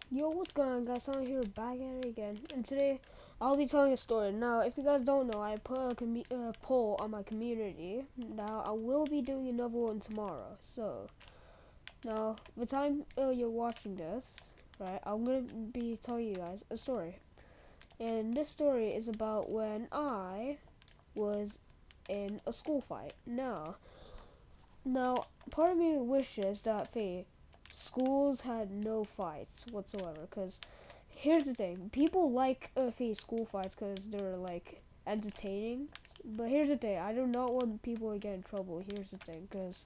Yo, what's going on, guys? I'm here back at it again, and today I'll be telling a story. Now, if you guys don't know, I put a poll on my community. Now, I will be doing another one tomorrow. So, now, by the time you're watching this, right, I'm gonna be telling you guys a story. And this story is about when I was in a school fight. Now, part of me wishes that schools had no fights whatsoever, because here's the thing: people like school fights because they're like entertaining. But here's the thing: I do not want people to get in trouble. Here's the thing, because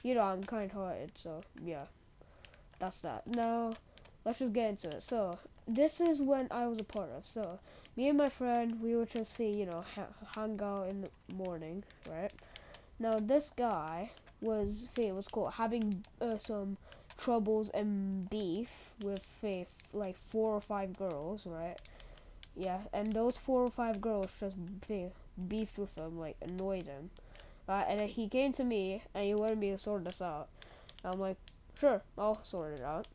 I'm kind-hearted. So yeah, that's that. Now let's just get into it. So this is when I was a part of. So me and my friend, we would just hang out in the morning, right? Now this guy was called having some troubles and beef with like 4 or 5 girls, right? Yeah, and those 4 or 5 girls just beefed with him, like annoyed him. And then he came to me and he wanted me to sort this out. I'm like, sure, I'll sort it out.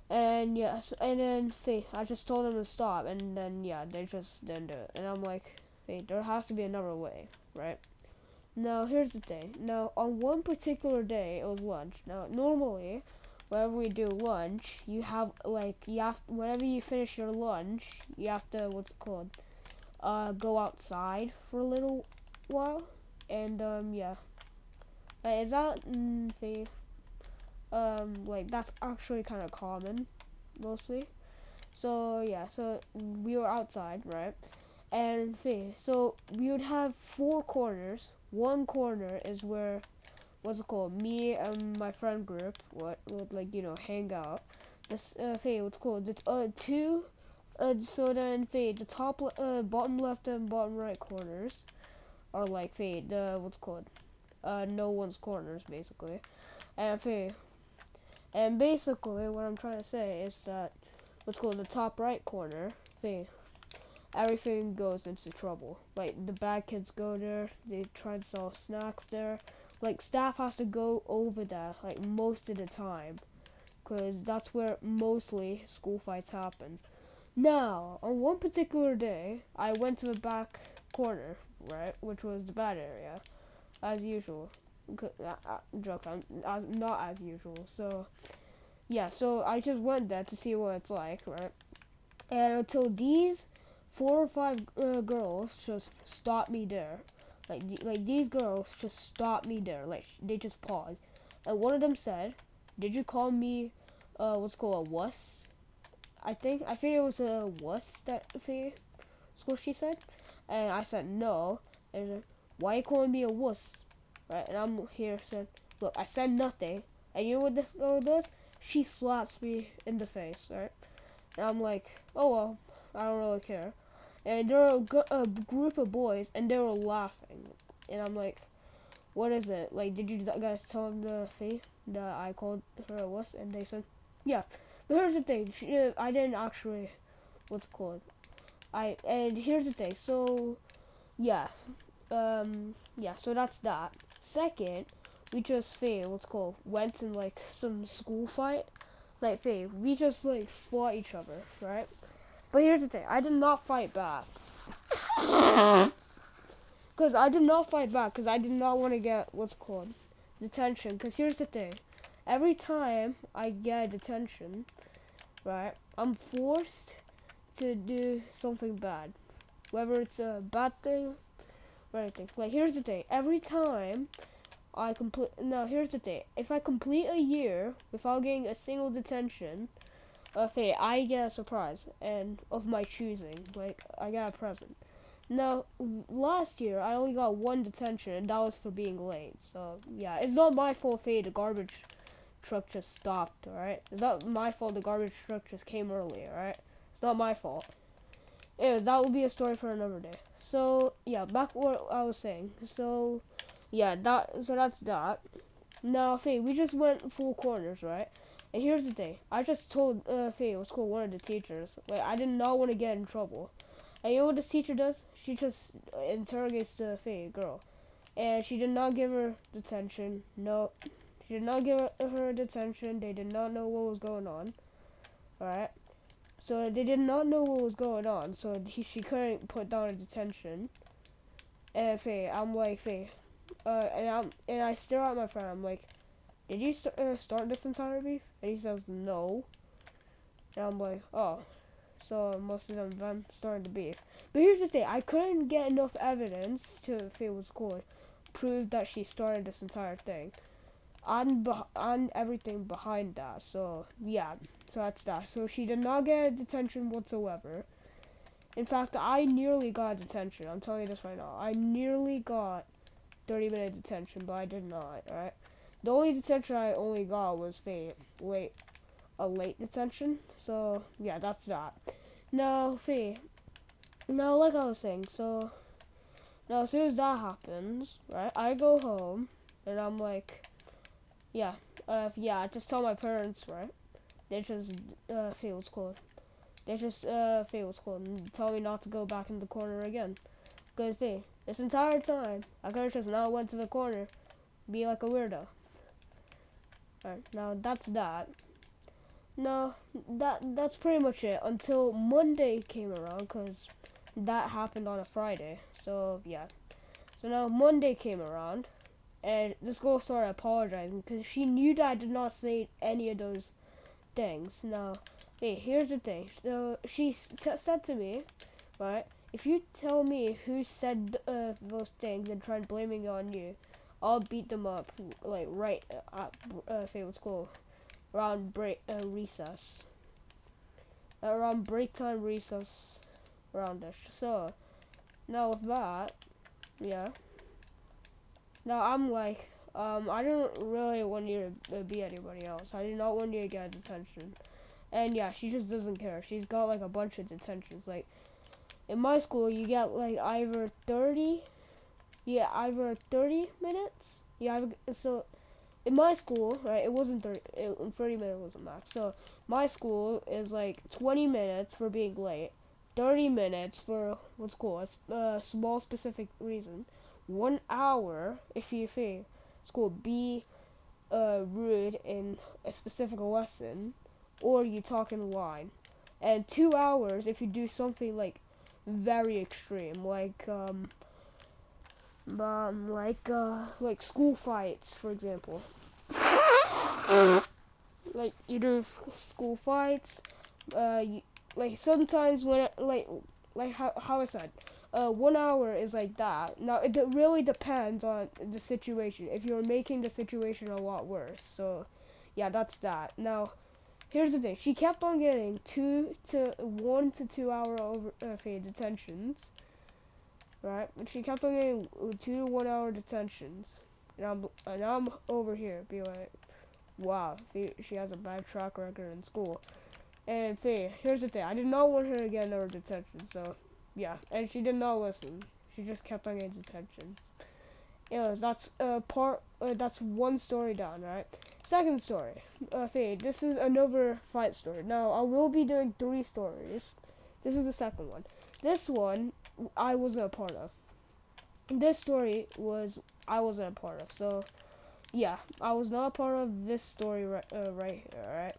And yes, and then I just told them to stop, and then yeah, they just didn't do it. And I'm like, there has to be another way, right? Now, here's the thing. Now, on one particular day, it was lunch. Now, normally, whenever we do lunch, whenever you finish your lunch, you have to, go outside for a little while. And, yeah. Is that, that's actually kind of common, mostly. So, yeah, so we were outside, right? And so we would have 4 corners. One corner is where me and my friend group would hang out. This what's called it's two so then the top bottom left and bottom right corners are like the what's called no one's corners basically. And and basically what I'm trying to say is that what's called the top right corner everything goes into trouble. Like, the bad kids go there, they try to sell snacks there. Like, staff has to go over there, like, most of the time. Because that's where mostly school fights happen. Now, on one particular day, I went to the back corner, right, which was the bad area, as usual. Joke, not as usual. So, yeah, so I just went there to see what it's like, right? And until these 4 or 5 girls just stopped me there. Like these girls just stopped me there. Like, they just paused. And one of them said, "Did you call me, what's called a wuss?" I think it was a wuss that's what she said. And I said no. And why you calling me a wuss? Right? And I'm here said, look, I said nothing. And you know what this girl does? She slaps me in the face, right? And I'm like, oh well, I don't really care. And there were a group of boys, and they were laughing. And I'm like, what is it? Like, did you guys tell them that I called her a wuss? And they said, yeah. But here's the thing, I didn't actually, what's it called? And here's the thing, so, yeah. Yeah, so that's that. Second, we just, went in, like, some school fight. Like, we just, like, fought each other, right? But here's the thing, I did not fight back. Because I did not fight back, because I did not want to get, detention. Because here's the thing, every time I get detention, right, I'm forced to do something bad. Whether it's a bad thing or anything. Like, here's the thing, every time here's the thing, if I complete a year without getting a single detention, I get a surprise, and of my choosing. Like, I got a present. Now, last year, I only got 1 detention, and that was for being late. So, yeah, it's not my fault, the garbage truck just stopped, alright? It's not my fault the garbage truck just came early, alright? It's not my fault. Yeah, that will be a story for another day. So, yeah, back what I was saying. So, yeah, that's that. Now, we just went full corners, right? And here's the thing. I just told what's called one of the teachers. Like, I did not want to get in trouble. And you know what this teacher does? She just interrogates the girl. And she did not give her detention. No, she did not give her detention. They did not know what was going on. Alright? So they did not know what was going on, so she couldn't put down a detention. And Faye, I'm like, Faye, and I stare at my friend. I'm like, did you start this entire beef? And he says no. And I'm like, oh, so most of them started the beef. But here's the thing, I couldn't get enough evidence to if it was cool, prove that she started this entire thing. On everything behind that. So yeah, so that's that. So she did not get a detention whatsoever. In fact, I nearly got a detention. I'm telling you this right now. I nearly got 30-minute detention, but I did not. Alright. The only detention I only got was a late detention. So yeah, that's that. Now, now like I was saying, so now as soon as that happens, right, I go home and I'm like, yeah, I just tell my parents, right? They just Faye was cool. They just Faye was cool and tell me not to go back in the corner again. Cause Faye, this entire time I could have just not went to the corner, be like a weirdo. Alright, now that's that. No, that's pretty much it until Monday came around, cause that happened on a Friday. So yeah. So now Monday came around, and this girl started apologizing because she knew that I did not say any of those things. Now, hey, here's the thing. So she said to me, right, if you tell me who said those things and try blaming it on you, I'll beat them up, like, right at favorite school, around recess. Around break time, recess, around-ish. So, now with that, yeah. Now I'm like, I don't really want you to be anybody else. I do not want you to get detention. And yeah, she just doesn't care. She's got like a bunch of detentions. Like, in my school, you get like either 30 minutes. Yeah, so in my school, right, it wasn't 30 minutes wasn't max. So my school is like 20 minutes for being late, 30 minutes for what's cool, a small specific reason, 1 hour if you fail school, be rude in a specific lesson, or you talk in line, and 2 hours if you do something like very extreme, like school fights, for example. Like you do school fights, like sometimes when like how I said, 1 hour is like that. Now it really depends on the situation. If you're making the situation a lot worse, so yeah, that's that. Now here's the thing: she kept on getting 1 to 2 hour detentions, right? And she kept on getting 2 to 1 hour detentions, and I'm over here, be like, wow, she has a bad track record in school. And here's the thing: I did not want her to get another detention, so yeah. And she did not listen. She just kept on getting detentions. Anyways, that's one story down, right? Second story, this is another fight story. Now I will be doing 3 stories. This is the second one. This one I wasn't a part of. This story I wasn't a part of. So yeah, I was not a part of this story right here. All right.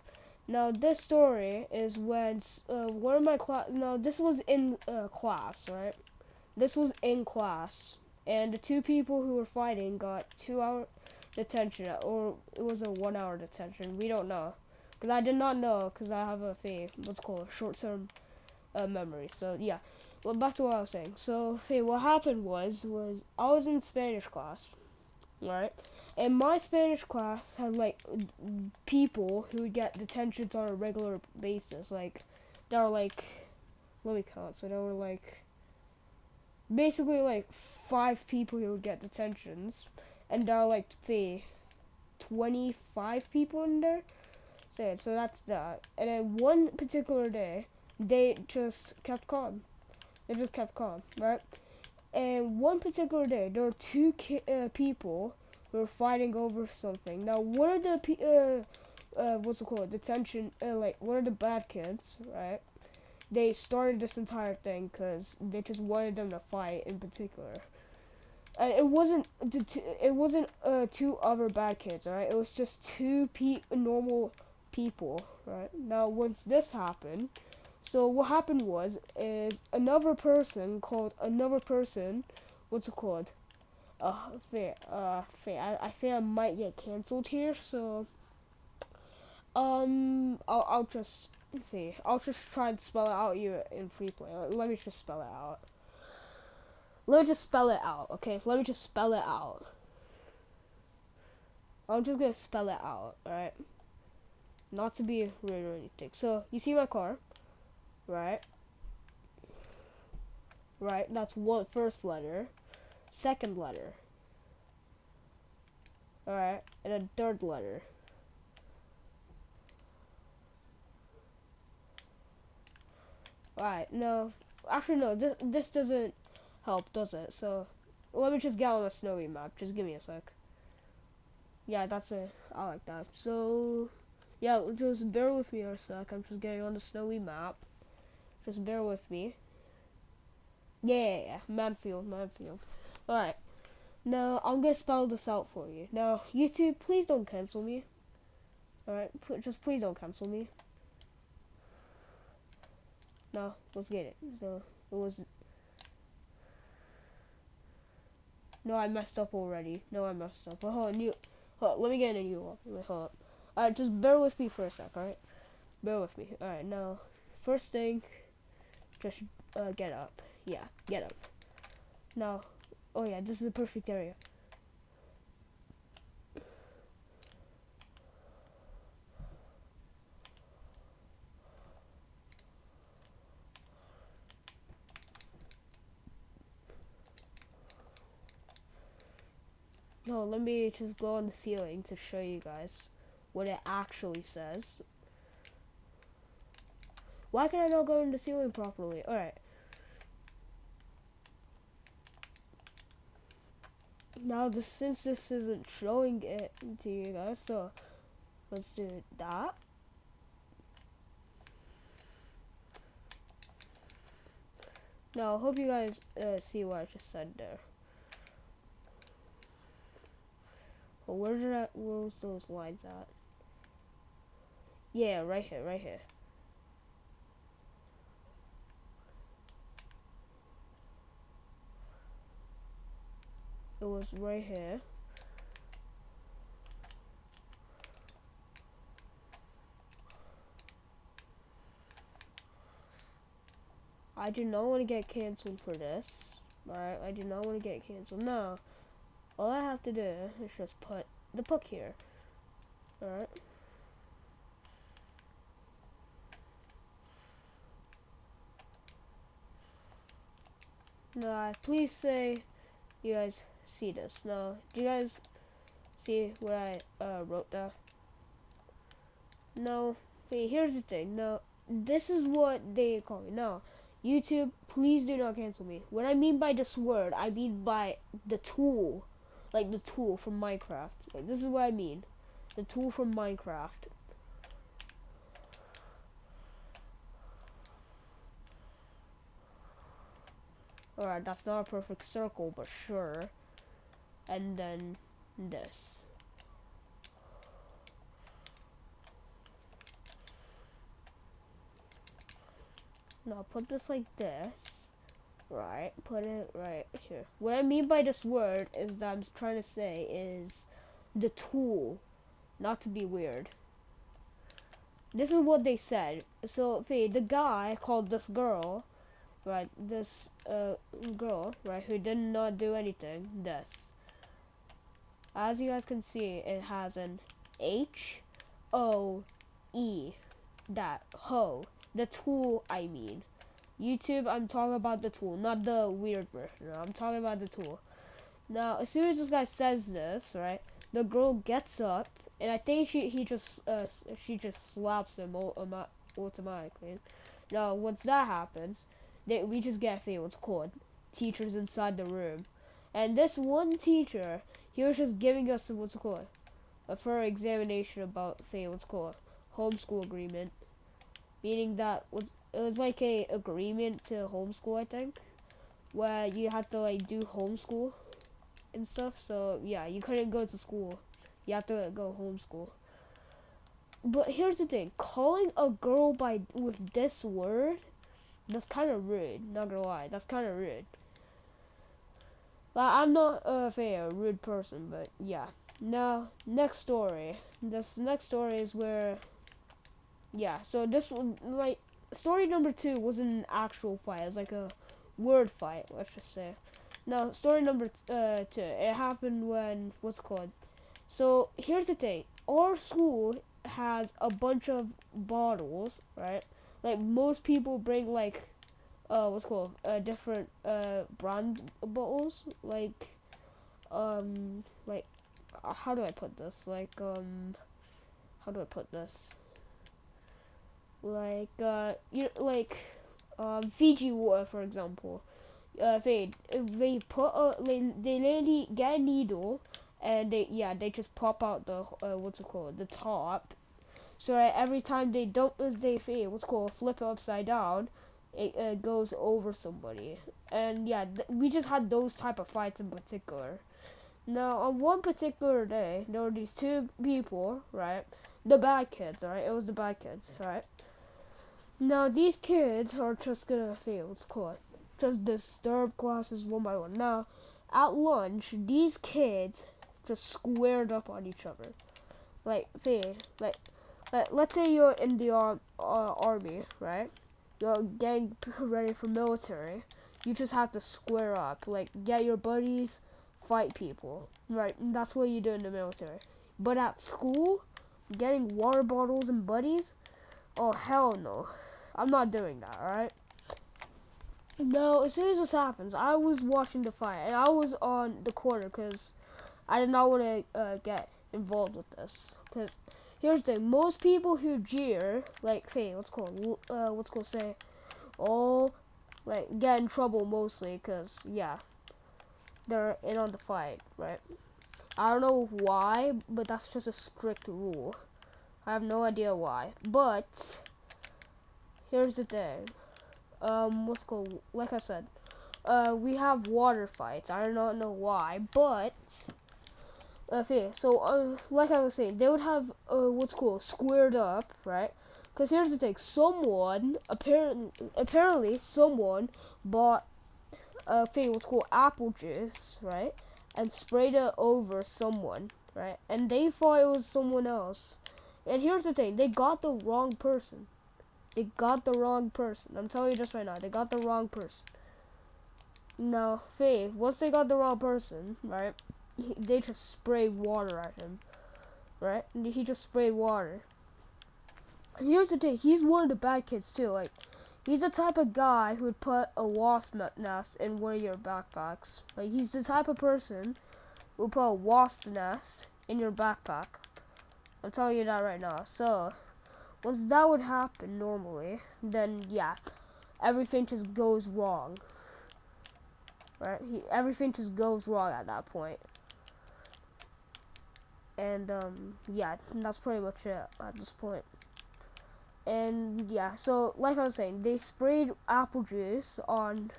Now this story is when one of my class. No, this was in class, right? This was in class, and the 2 people who were fighting got 2 hour detention, or it was a 1 hour detention. We don't know, because I did not know, because I have what's called a short-term memory. So yeah, well, back to what I was saying. So what happened was I was in Spanish class, right? And my Spanish class had like people who would get detentions on a regular basis. Like there were like, let me count. So there were like basically like 5 people who would get detentions, and there are like 25 people in there. So that's that. And then one particular day, they just kept calm. They just kept calm, right? And one particular day, there were 2 people who were fighting over something. Now, one of the what's it called? Detention. Like one of the bad kids, right? They started this entire thing because they just wanted them to fight in particular. It wasn't 2 other bad kids, alright? It was just 2 normal people, right? Now, once this happened, so what happened is another person called another person, what's it called? I think I might get canceled here, so, I'll just, I'll just try and spell it out here in free play. Let me just spell it out. Let me just spell it out, okay? Let me just spell it out. I'm just gonna spell it out, alright? Not to be rude or anything. So, you see my car, right? Right, that's one first letter. Second letter. Alright, and a third letter. Alright, no. Actually, no, this doesn't help, does it? So, let me just get on a snowy map. Just give me a sec. Yeah, that's it. I like that. So, yeah, just bear with me a sec. I'm just getting on the snowy map. Just bear with me. Yeah. Manfield. Alright. Now, I'm gonna spell this out for you. Now, YouTube, please don't cancel me. Alright? Just please don't cancel me. No, let's get it. So, it was... No, I messed up already. No, I messed up. Hold on, let me get a new one. Hold up. Alright, just bear with me for a sec, alright? Bear with me. Alright, now, first thing, just get up. Yeah, get up. Now, oh yeah, this is the perfect area. No, let me just go on the ceiling to show you guys what it actually says. Why can I not go on the ceiling properly? Alright. Now, since this isn't showing it to you guys, so let's do that. Now, I hope you guys see what I just said there. Well, where was those lines at? Yeah, right here. It was right here. I do not want to get canceled for this. Alright, I do not want to get canceled. No. All I have to do is just put the book here. Alright. Now, please say you guys see this. Now, do you guys see what I wrote down? No. See, here's the thing. No, this is what they call me. No. YouTube, please do not cancel me. What I mean by this word, I mean by the tool. Like the tool from Minecraft. Like, this is what I mean. The tool from Minecraft. Alright, that's not a perfect circle, but sure. And then this. Now put this like this. Right, put it right here. What I mean by this word is that I'm trying to say is the tool. Not to be weird. This is what they said. So, the guy called this girl, right, this girl, right, who did not do anything, this. As you guys can see, it has an H-O-E, that, ho, the tool, I mean. YouTube, I'm talking about the tool, not the weird version. I'm talking about the tool. Now, as soon as this guy says this, right, the girl gets up, and I think she just slaps him automatically. Now, once that happens, we just get what's called teachers inside the room, and this one teacher, he was just giving us what's called a thorough examination about what's called homeschool agreement, meaning that it was like a agreement to homeschool, I think, where you had to like do homeschool and stuff. So yeah, you couldn't go to school. You have to go homeschool. but here's the thing: calling a girl by with this word, that's kind of rude. Not gonna lie, that's kind of rude. Like, I'm not a rude person, but yeah. Now, next story. This next story is where, yeah. So this one, like, story number 2 wasn't an actual fight. It was like a word fight, let's just say. Now, story number 2. It happened when what's it called. So here's the thing. Our school has a bunch of bottles, right? Like most people bring like what's it called different brand bottles, like how do I put this? How do I put this? Like you like Fiji water, for example. They put they literally get a needle and they just pop out the what's it called, the top, so every time they don't what's it called, flip it upside down, it goes over somebody. And yeah, we just had those type of fights in particular. Now on one particular day there were these two people, right? The bad kids, right? It was the bad kids, right? Now these kids are just gonna fail. It's called just disturb classes one by one. Now at lunch, these kids just squared up on each other. Like, like let's say you're in the army, right? You're getting ready for military. You just have to square up. Like, get your buddies, fight people, right? And that's what you do in the military. But at school, getting water bottles and buddies, oh hell no. I'm not doing that, alright? No, as soon as this happens, I was watching the fight, and I was on the corner, because I did not want to get involved with this. Because, here's the thing, most people who jeer, like, hey, what's called say, oh, like, get in trouble mostly, because, yeah, they're in on the fight, right? I don't know why, but that's just a strict rule. I have no idea why, but here's the thing. What's called? Like I said, we have water fights. I do not know why, but okay. So, like I was saying, they would have what's called squared up, right? Because here's the thing: someone apparently someone bought what's called apple juice, right? And sprayed it over someone, right? And they thought it was someone else. And here's the thing: they got the wrong person. They got the wrong person. I'm telling you this right now. They got the wrong person. Now, once they got the wrong person, right, they just sprayed water at him, right? And he just sprayed water. And here's the thing. He's one of the bad kids, too. Like, he's the type of guy who would put a wasp nest in one of your backpacks. Like, he's the type of person who would put a wasp nest in your backpack. I'm telling you that right now. So, once that would happen normally, then yeah, everything just goes wrong. Right? Everything just goes wrong at that point. And yeah, that's pretty much it at this point. And yeah, so like I was saying, they sprayed apple juice on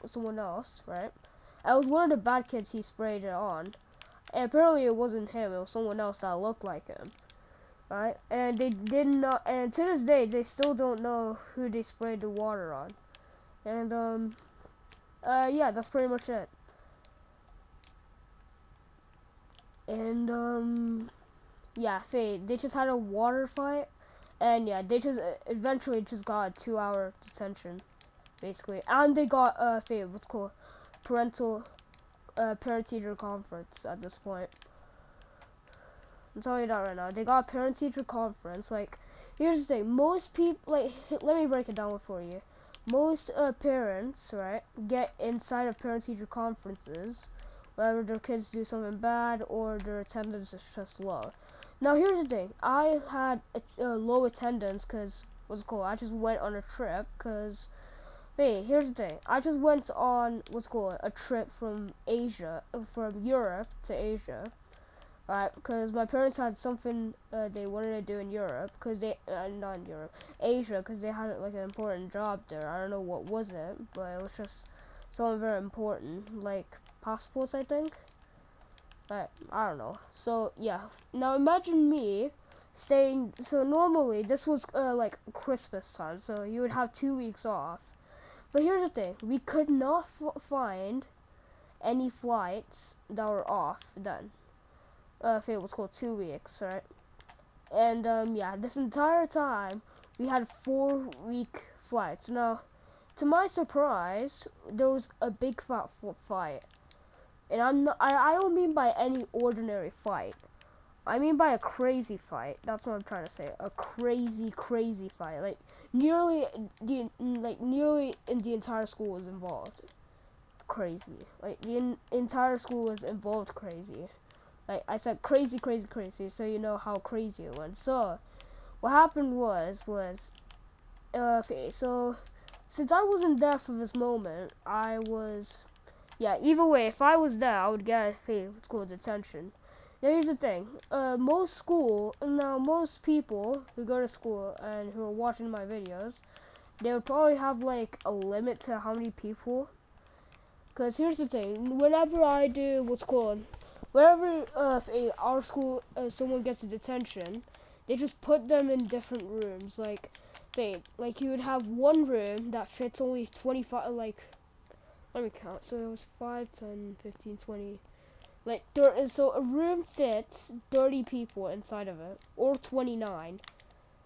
someone else, right? It was one of the bad kids he sprayed it on. And apparently it wasn't him, it was someone else that looked like him. Right, and they did not, and to this day, they still don't know who they sprayed the water on. And, yeah, that's pretty much it. And, yeah, they just had a water fight, and yeah, they just eventually just got a 2-hour detention, basically. And they got, what's called parent-teacher conference at this point. I'm telling you that right now. They got a parent-teacher conference. Like, here's the thing. Most people, like, let me break it down for you. Most parents, right, get inside of parent-teacher conferences whenever their kids do something bad or their attendance is just low. Now, here's the thing. I had a low attendance because, what's it called? I just went on a trip because, here's the thing. I just went on, what's it called, a trip from Europe to Asia. Right, because my parents had something they wanted to do in Europe, because they, not in Europe, Asia, because they had like an important job there. I don't know what was it, but it was just something very important, like passports, I think. I don't know. So yeah, now imagine me staying. So normally this was like Christmas time, so you would have 2 weeks off. But here's the thing: we could not find any flights that were off then. If it was called 2 weeks, right? And yeah, this entire time we had 4 week flights. Now, to my surprise, there was a big fat fight, and I don't mean by any ordinary fight. I mean by a crazy fight. That's what I'm trying to say. A crazy fight. Like nearly nearly in the entire school was involved. Crazy. Like the entire school was involved. Crazy. Like I said, crazy, so you know how crazy it went. So, what happened was, so, since I wasn't there for this moment, yeah, either way, if I was there, I would get school detention. Now, here's the thing, most people who go to school and who are watching my videos, they would probably have, like, a limit to how many people. Because here's the thing, whenever I do wherever our school someone gets a detention, they just put them in different rooms. Like you would have one room that fits only 25. Like, let me count. So it was 5, 10, 15, 20. Like so a room fits 30 people inside of it, or 29.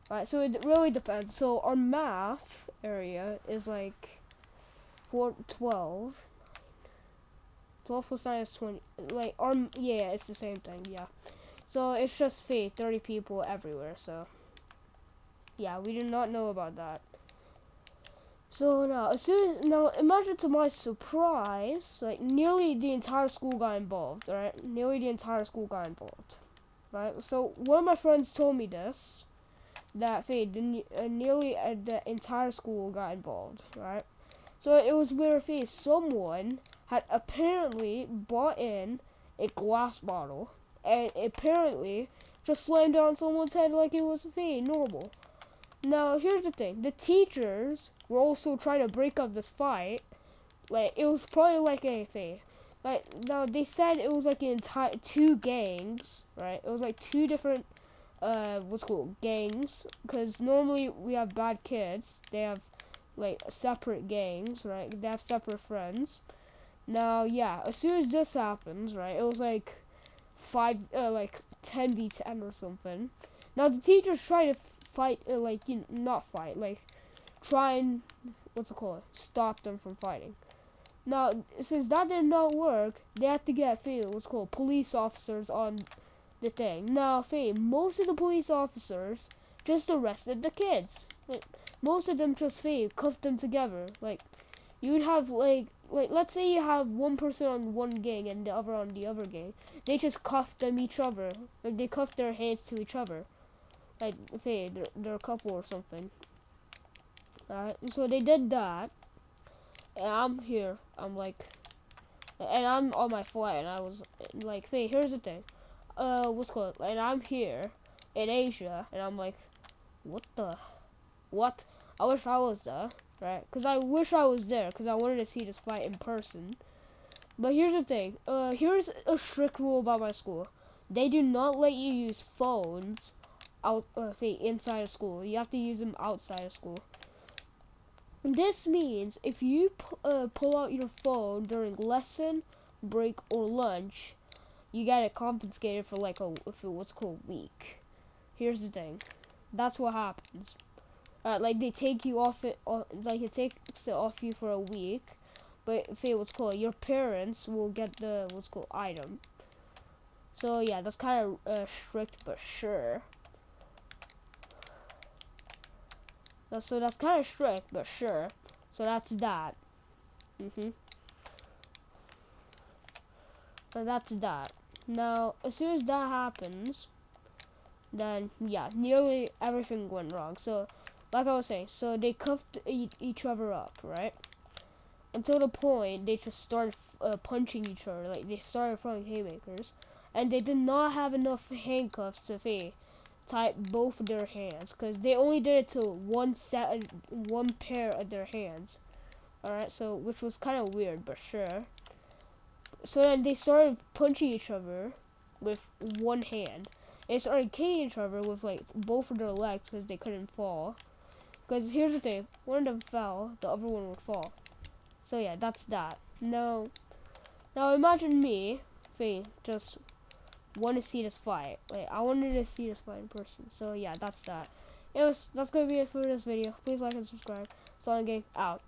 Right. So it really depends. So our math area is like 12. 12 plus 9 is 20. Like, yeah, it's the same thing, yeah. So, it's just 30 people everywhere, so. Yeah, we did not know about that. So, now, imagine to my surprise, like, nearly the entire school got involved, right? Nearly the entire school got involved, right? So, one of my friends told me this, that, nearly the entire school got involved, right? So, it was where, someone had apparently bought in a glass bottle and apparently just slammed it on someone's head like it was normal. Now, here's the thing. The teachers were also trying to break up this fight. Like, it was probably like now, they said it was like an entire 2 gangs, right? It was like 2 different, gangs. Because normally we have bad kids. They have, like, separate gangs, right? They have separate friends. Now, yeah, as soon as this happens, right, it was like 10v10 or something. Now, the teachers try to fight, not fight, like, try and, stop them from fighting. Now, since that did not work, they had to get, police officers on the thing. Now, most of the police officers just arrested the kids. Like, most of them just, cuffed them together. Like, you would have, let's say you have one person on one gang and the other on the other gang. They just cuffed them each other. Like, they cuffed their hands to each other. Like, they're a couple or something. Alright, and so they did that. And I'm here. And I'm on my flight, and I was, like, here's the thing. And I'm here in Asia, and I'm like, what? I wish I was there. Right? Because I wish I was there, because I wanted to see this fight in person. But here's the thing. Here's a strict rule about my school. They do not let you use phones inside of school. You have to use them outside of school. And this means if you pull out your phone during lesson, break, or lunch, you get it confiscated for like week. Here's the thing. That's what happens. Like they take you off it, like it takes it off you for a week, but your parents will get the item. So yeah, that's kind of strict, but sure. So that's kind of strict, but sure. So that's that. So that's that. Now, as soon as that happens, then yeah, nearly everything went wrong. So, like I was saying, so they cuffed each other up, right? Until the point they just started punching each other. Like they started throwing haymakers, and they did not have enough handcuffs to tie both of their hands, because they only did it to one pair of their hands. All right, so which was kind of weird, but sure. So then they started punching each other with one hand. They started killing each other with like both of their legs because they couldn't fall. Because here's the thing, one of them fell, the other one would fall. So yeah, that's that. Now imagine me, if I just want to see this fight. Like, I wanted to see this fight in person. So yeah, that's that. Anyways, that's gonna be it for this video. Please like and subscribe. Silent Gang out.